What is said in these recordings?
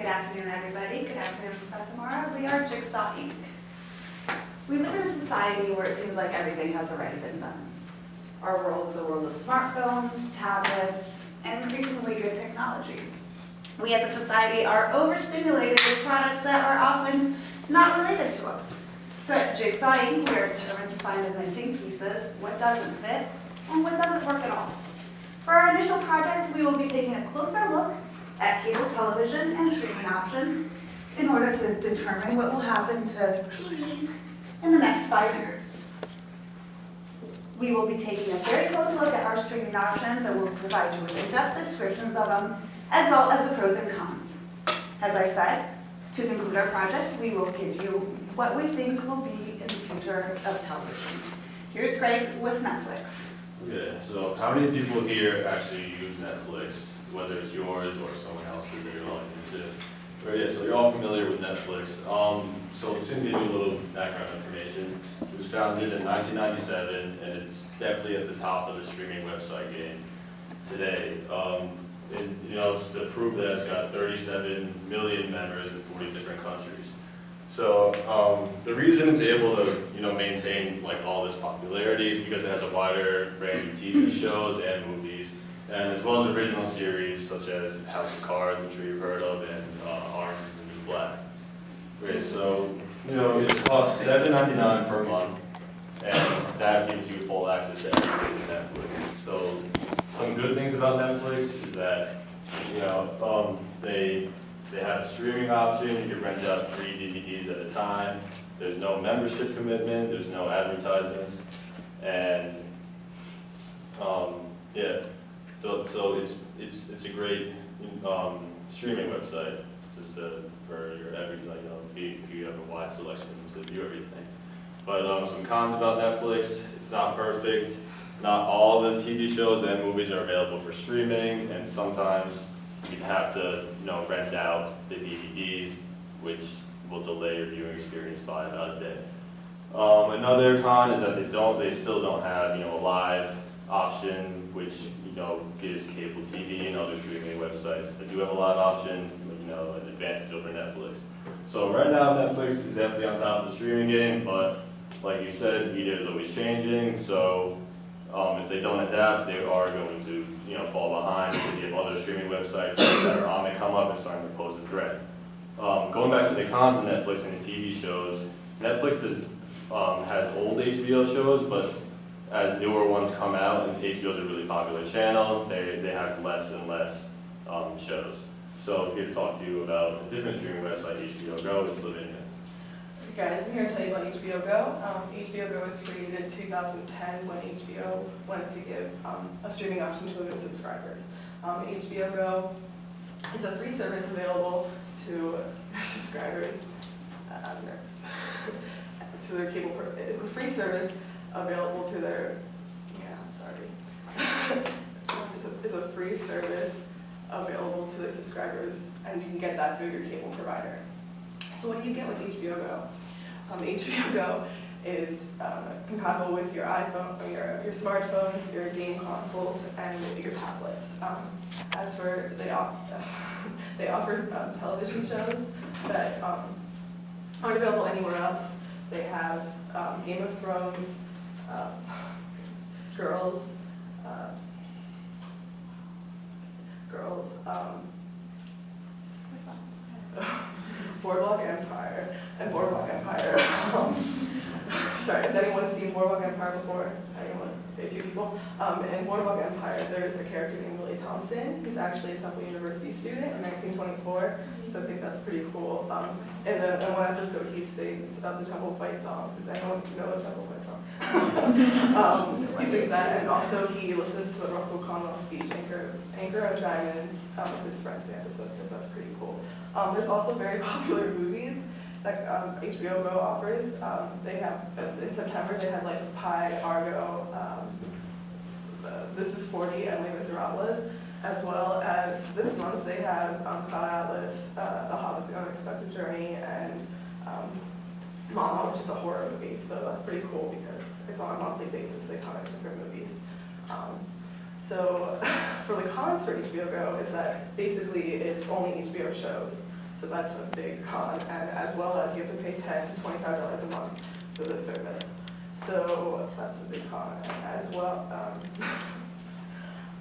Good afternoon, everybody. Good afternoon, Professor Mara. We are Jigsaw Inc. We live in a society where it seems like everything has already been done. Our world is a world of smartphones, tablets, and increasingly good technology. We as a society are overstimulated with products that are often not related to us. So at Jigsaw Inc, we are determined to find the missing pieces, what doesn't fit, and what doesn't work at all. For our initial project, we will be taking a closer look at cable television and streaming options in order to determine what will happen to TV in the next 5 years. We will be taking a very close look at our streaming options and will provide you with in-depth descriptions of them, as well as the pros and cons. As I said, to conclude our project, we will give you what we think will be in the future of television. Here's Greg with Netflix. Okay, so how many people here actually use Netflix, whether it's yours or someone else's that you're logged into? Right, yeah, so you're all familiar with Netflix. So it's going to give you a little background information. It was founded in 1997, and it's definitely at the top of the streaming website game today. And, you know, just to prove that, it's got 37 million members in 40 different countries. So the reason it's able to, you know, maintain like all this popularity is because it has a wider range of TV shows and movies, and as well as original series such as House of Cards, I'm sure you've heard of, and Orange is the New Black. Great. So you know it costs $7.99 per month, and that gives you full access to everything in Netflix. So some good things about Netflix is that you know they have a streaming option. You can rent out 3 DVDs at a time. There's no membership commitment. There's no advertisements, and yeah. So it's a great streaming website just for your every if you have a wide selection to view everything. But some cons about Netflix: it's not perfect. Not all the TV shows and movies are available for streaming, and sometimes you have to, rent out the DVDs, which will delay your viewing experience by about a day. Another con is that they still don't have, a live option, which, gives cable TV and other streaming websites that do have a live option, an advantage over Netflix. So right now, Netflix is definitely on top of the streaming game, but like you said, media is always changing, so if they don't adapt, they are going to, fall behind because you have other streaming websites that are on the come up and starting to pose a threat. Going back to the cons of Netflix and the TV shows, Netflix has old HBO shows, but as newer ones come out, and HBO is a really popular channel, they have less and less shows. So I'm here to talk to you about a different streaming website, HBO Go, in Slovenia. Hey guys, I'm here to tell you about HBO Go. HBO Go was created in 2010 when HBO wanted to give a streaming option to their subscribers. HBO Go is a free service available to their subscribers. To their cable. It's a free service available to their. It's a free service available to their subscribers, and you can get that through your cable provider. So what do you get with HBO Go? HBO Go is compatible with your iPhone, your smartphones, your game consoles, and your tablets. As for they offer television shows that aren't available anywhere else. They have Game of Thrones, Girls, Boardwalk Empire, and Boardwalk Empire. Sorry, has anyone seen Boardwalk Empire before? Anyone? A few people. In Boardwalk Empire, there's a character named Willie Thompson. He's actually a Temple University student in 1924, so I think that's pretty cool. In one episode, he sings the Temple Fight song. Does anyone know the Temple Fight song? He sings that, and also he listens to the Russell Conwell speech, Anchor of Diamonds, with his friends in the episode. So that's pretty cool. There's also very popular movies that HBO Go offers. They have, in September, they had Life of Pi, Argo, This is 40, and Les Miserables, as well as this month they have Cloud Atlas, The Hobbit, The Unexpected Journey, and Mama, which is a horror movie. So that's pretty cool because it's on a monthly basis. They come out different movies. So for the cons for HBO Go is that basically it's only HBO shows. So that's a big con, and as well as you have to pay $10 to $25 a month for the service. So that's a big con as well.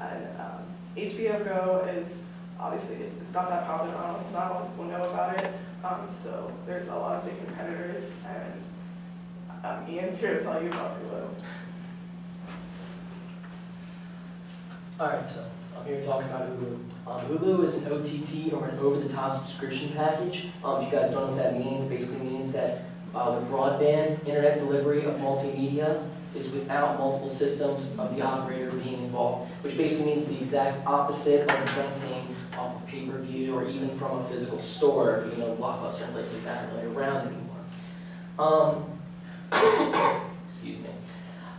And HBO Go is obviously it's not that popular. Not a lot of people know about it. So there's a lot of big competitors, and Ian's here to tell you about Hulu. Alright, so I'm here to talk about Hulu. Hulu is an OTT, or an over-the-top subscription package. If you guys don't know what that means, it basically means that the broadband internet delivery of multimedia is without multiple systems of the operator being involved, which basically means the exact opposite of renting off of pay-per-view or even from a physical store. Blockbuster and places like that aren't really around anymore. Excuse me.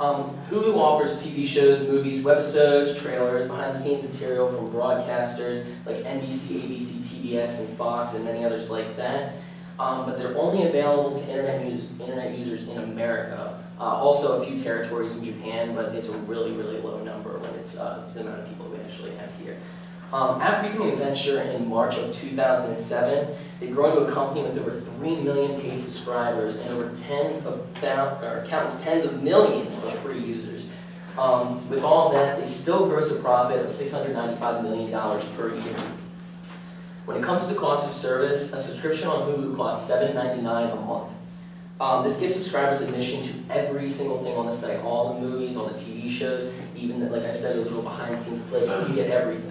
Hulu offers TV shows, movies, webisodes, trailers, behind-the-scenes material from broadcasters like NBC, ABC, TBS, and Fox, and many others like that. But they're only available to internet users in America. Also a few territories in Japan, but it's a really, really low number when it's to the amount of people we actually have here. After becoming a venture in March of 2007, they grew into a company with over 3 million paid subscribers and over countless tens of millions of free users. With all that, they still gross a profit of $695 million per year. When it comes to the cost of service, a subscription on Hulu costs $7.99 a month. This gives subscribers admission to every single thing on the site, all the movies, all the TV shows, even, like I said, those little behind-the-scenes clips, you get everything.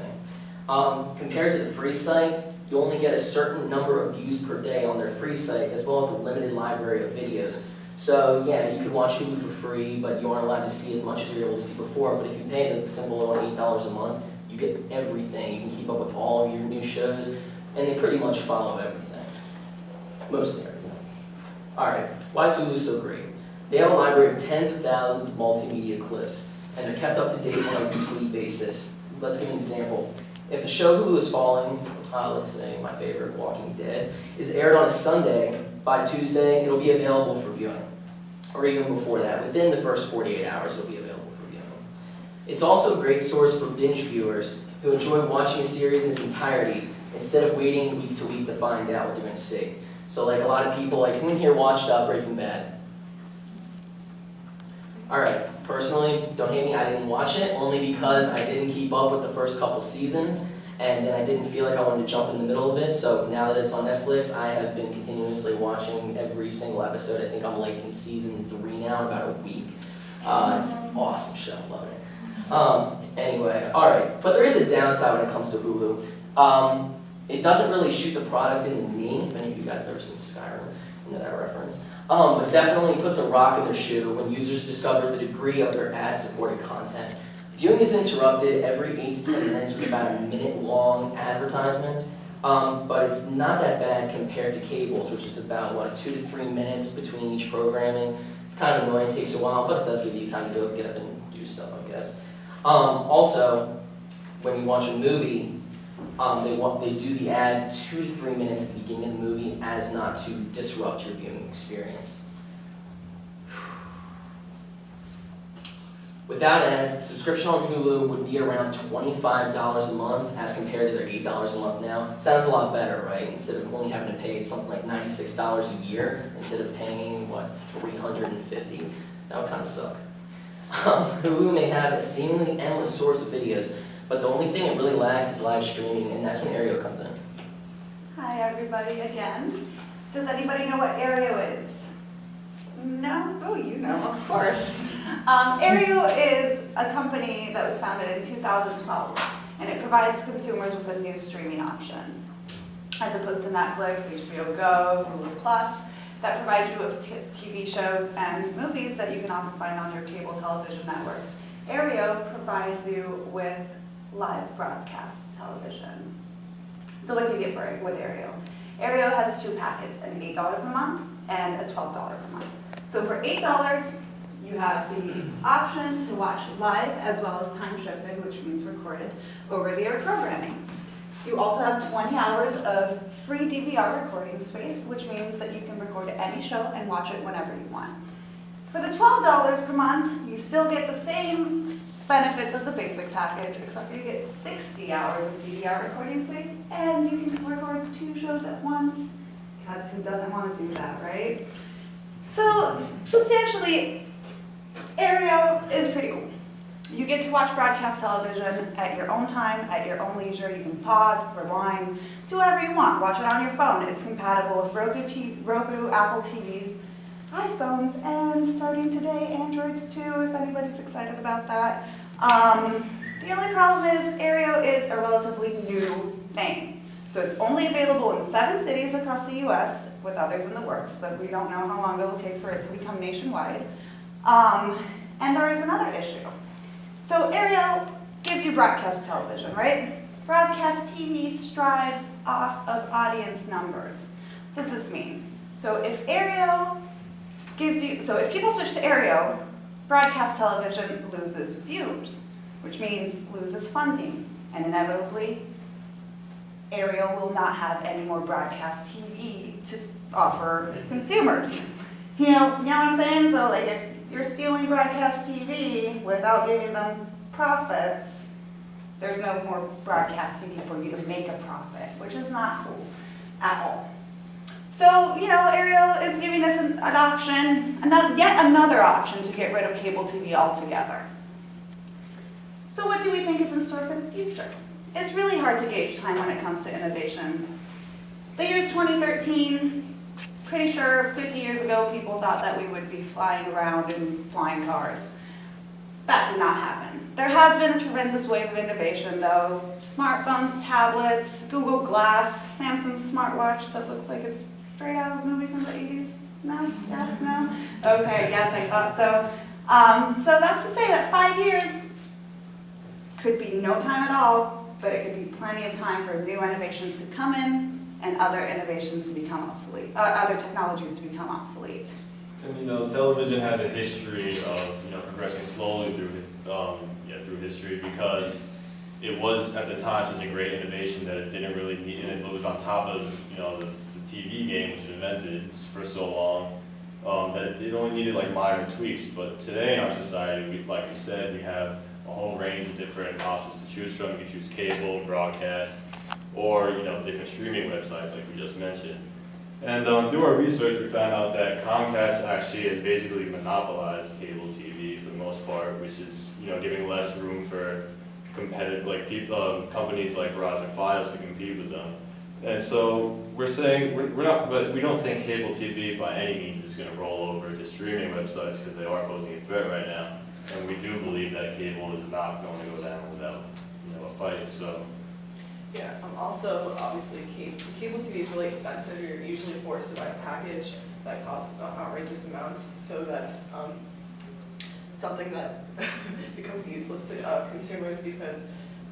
Compared to the free site, you only get a certain number of views per day on their free site, as well as a limited library of videos. So yeah, you can watch Hulu for free, but you aren't allowed to see as much as you were able to see before. But if you pay the simple little $8 a month, you get everything. You can keep up with all of your new shows, and they pretty much follow everything. Mostly everything. Alright, why is Hulu so great? They have a library of tens of thousands of multimedia clips, and they're kept up to date on a weekly basis. Let's give an example. If a show Hulu is following, let's say my favorite, Walking Dead, is aired on a Sunday, by Tuesday it'll be available for viewing. Or even before that, within the first 48 hours it'll be available for viewing. It's also a great source for binge viewers who enjoy watching a series in its entirety instead of waiting week to week to find out what they're going to see. So like a lot of people, like who in here watched Breaking Bad? Alright, personally, don't hate me, I didn't watch it, only because I didn't keep up with the first couple seasons, and then I didn't feel like I wanted to jump in the middle of it, so now that it's on Netflix, I have been continuously watching every single episode. I think I'm like in season 3 now, about a week. It's an awesome show, love it. Anyway, alright, but there is a downside when it comes to Hulu. It doesn't really shoot the product in the knee, if any of you guys have ever seen Skyrim, you know that reference. But definitely puts a rock in their shoe when users discover the degree of their ad-supported content. Viewing is interrupted every 8 to 10 minutes with about a minute-long advertisement, but it's not that bad compared to cables, which is about, 2 to 3 minutes between each programming. It's kind of annoying, it takes a while, but it does give you time to get up and do stuff, I guess. Also, when you watch a movie, they do the ad 2 to 3 minutes at the beginning of the movie as not to disrupt your viewing experience. Without ads, subscription on Hulu would be around $25 a month as compared to their $8 a month now. Sounds a lot better, right? Instead of only having to pay something like $96 a year, instead of paying, $350? That would kind of suck. Hulu may have a seemingly endless source of videos, but the only thing it really lacks is live streaming, and that's when Aereo comes in. Hi everybody again. Does anybody know what Aereo is? No? Oh, you know, of course. Aereo is a company that was founded in 2012, and it provides consumers with a new streaming option. As opposed to Netflix, HBO Go, Hulu Plus, that provide you with TV shows and movies that you can often find on your cable television networks. Aereo provides you with live broadcast television. So what do you get with Aereo? Aereo has 2 packets, an $8 per month and a $12 per month. So for $8, you have the option to watch live as well as time shifted, which means recorded, over-the-air programming. You also have 20 hours of free DVR recording space, which means that you can record any show and watch it whenever you want. For the $12 per month, you still get the same benefits of the basic package, except you get 60 hours of DVR recording space, and you can record 2 shows at once, because who doesn't want to do that, right? So, substantially, Aereo is pretty cool. You get to watch broadcast television at your own time, at your own leisure. You can pause, rewind, do whatever you want. Watch it on your phone. It's compatible with Roku, Apple TVs, iPhones, and starting today, Androids too, if anybody's excited about that. The only problem is Aereo is a relatively new thing. So it's only available in 7 cities across the US, with others in the works, but we don't know how long it will take for it to become nationwide. And there is another issue. So Aereo gives you broadcast television, right? Broadcast TV strives off of audience numbers. What does this mean? So if Aereo if people switch to Aereo, broadcast television loses viewers, which means loses funding, and inevitably, Aereo will not have any more broadcast TV to offer consumers. You know what I'm saying? So like if you're stealing broadcast TV without giving them profits, there's no more broadcast TV for you to make a profit, which is not cool at all. So, Aereo is giving us an option, yet another option to get rid of cable TV altogether. So what do we think is in store for the future? It's really hard to gauge time when it comes to innovation. The year's 2013, pretty sure 50 years ago people thought that we would be flying around in flying cars. That did not happen. There has been a tremendous wave of innovation though. Smartphones, tablets, Google Glass, Samsung's smartwatch that looks like it's straight out of a movie from the 80s? No? Yes? No? Okay, yes, I thought so. So that's to say that 5 years could be no time at all, but it could be plenty of time for new innovations to come in and other innovations to become obsolete, other technologies to become obsolete. And television has a history of progressing slowly through history because it was at the time such a great innovation that it didn't really need, and it was on top of the TV game which was invented for so long that it only needed like minor tweaks. But today in our society, like you said, we have a whole range of different options to choose from. You can choose cable, broadcast, or different streaming websites like we just mentioned. And through our research, we found out that Comcast actually has basically monopolized cable TV for the most part, which is giving less room for competitive companies like Verizon Fios to compete with them. And so we're saying we don't think cable TV by any means is going to roll over to streaming websites because they are posing a threat right now. And we do believe that cable is not going to go down without a fight. So. Yeah, also, obviously, cable TV is really expensive. You're usually forced to buy a package that costs outrageous amounts, so that's something that becomes useless to consumers because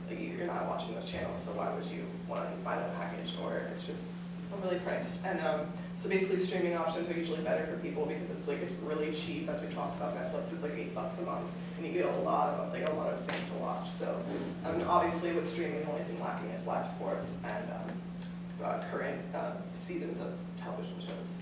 you're not watching those channels, so why would you want to buy that package, or it's just overly priced. And so basically streaming options are usually better for people because it's really cheap. As we talked about, Netflix is like $8 a month, and you get a lot of things to watch. So obviously with streaming, the only thing lacking is live sports and current seasons of television shows.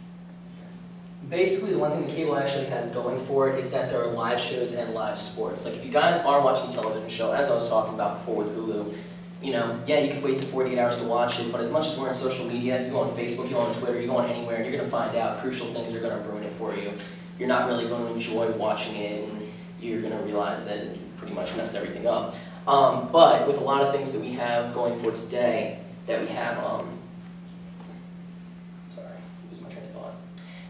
Basically, the one thing the cable actually has going for it is that there are live shows and live sports. Like if you guys are watching a television show, as I was talking about before with Hulu, yeah, you could wait the 48 hours to watch it, but as much as we're on social media, you go on Facebook, you go on Twitter, you go on anywhere, and you're going to find out crucial things are going to ruin it for you. You're not really going to enjoy watching it, and you're going to realize that you pretty much messed everything up. But with a lot of things that we have going for today, that we have,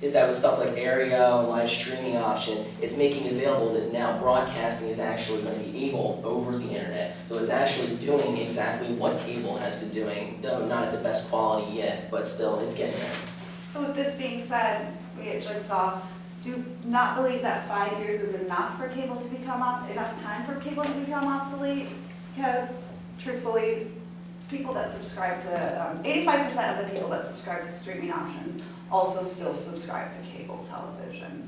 is that with stuff like Aereo and live streaming options, it's making it available that now broadcasting is actually going to be able over the internet. So it's actually doing exactly what cable has been doing, though not at the best quality yet, but still it's getting there. So with this being said, we at Jigsaw do not believe that 5 years is enough for cable to become enough time for cable to become obsolete, because truthfully, people that subscribe to 85% of the people that subscribe to streaming options also still subscribe to cable television.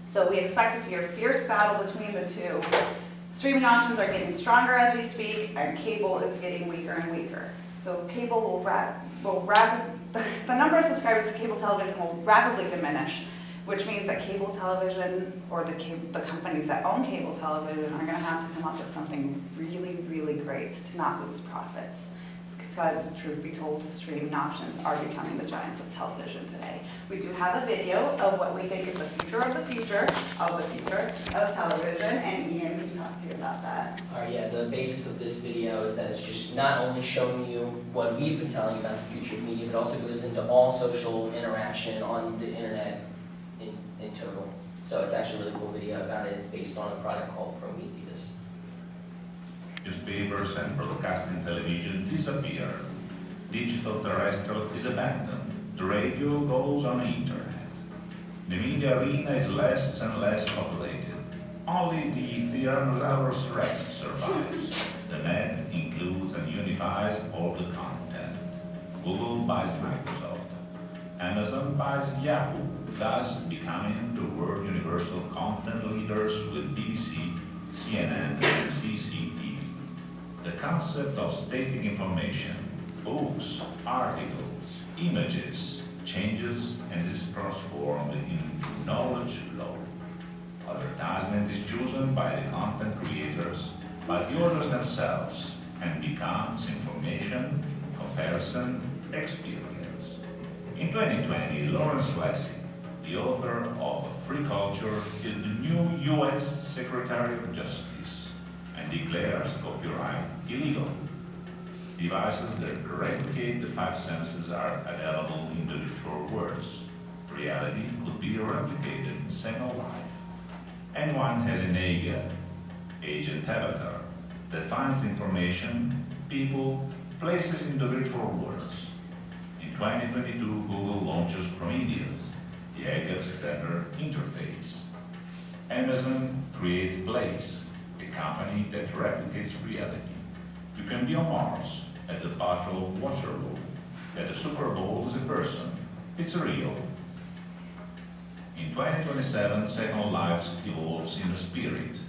So we expect to see a fierce battle between the two. Streaming options are getting stronger as we speak, and cable is getting weaker and weaker. So cable the number of subscribers to cable television will rapidly diminish, which means that cable television or the companies that own cable television are gonna have to come up with something really, really great to not lose profits. Because truth be told, streaming options are becoming the giants of television today. We do have a video of what we think is the future of the future of television, and Ian can talk to you about that. Alright, yeah, the basis of this video is that it's just not only showing you what we've been telling you about the future of media, but also goes into all social interaction on the internet in total. So it's actually a really cool video. I found it. It's based on a product called Prometheus. Newspapers and broadcasting television disappear. Digital terrestrial is abandoned. The radio goes on the internet. The media arena is less and less populated. Only the Tyrannosaurus Rex survives. The net includes and unifies all the content. Google buys Microsoft. Amazon buys Yahoo, thus becoming the world universal content leaders with BBC, CNN, and CCTV. The concept of static information, books, articles, images, changes and is transformed in knowledge flow. Advertisement is chosen by the content creators, by the authors themselves, and becomes information, comparison, experience. In 2020, Lawrence Lessig, the author of Free Culture, is the new US Secretary of Justice and declares copyright illegal. Devices that replicate the five senses are available in the virtual worlds. Reality could be replicated in Second Life. Anyone has an agent avatar that finds information, people, places in the virtual worlds. In 2022, Google launches Prometheus, the Agent Standard Interface. Amazon creates Blaze, a company that replicates reality. You can be on Mars, at the Battle of Waterloo, at the Super Bowl is a person. It's real. In 2027, Second Life evolves in the spirit.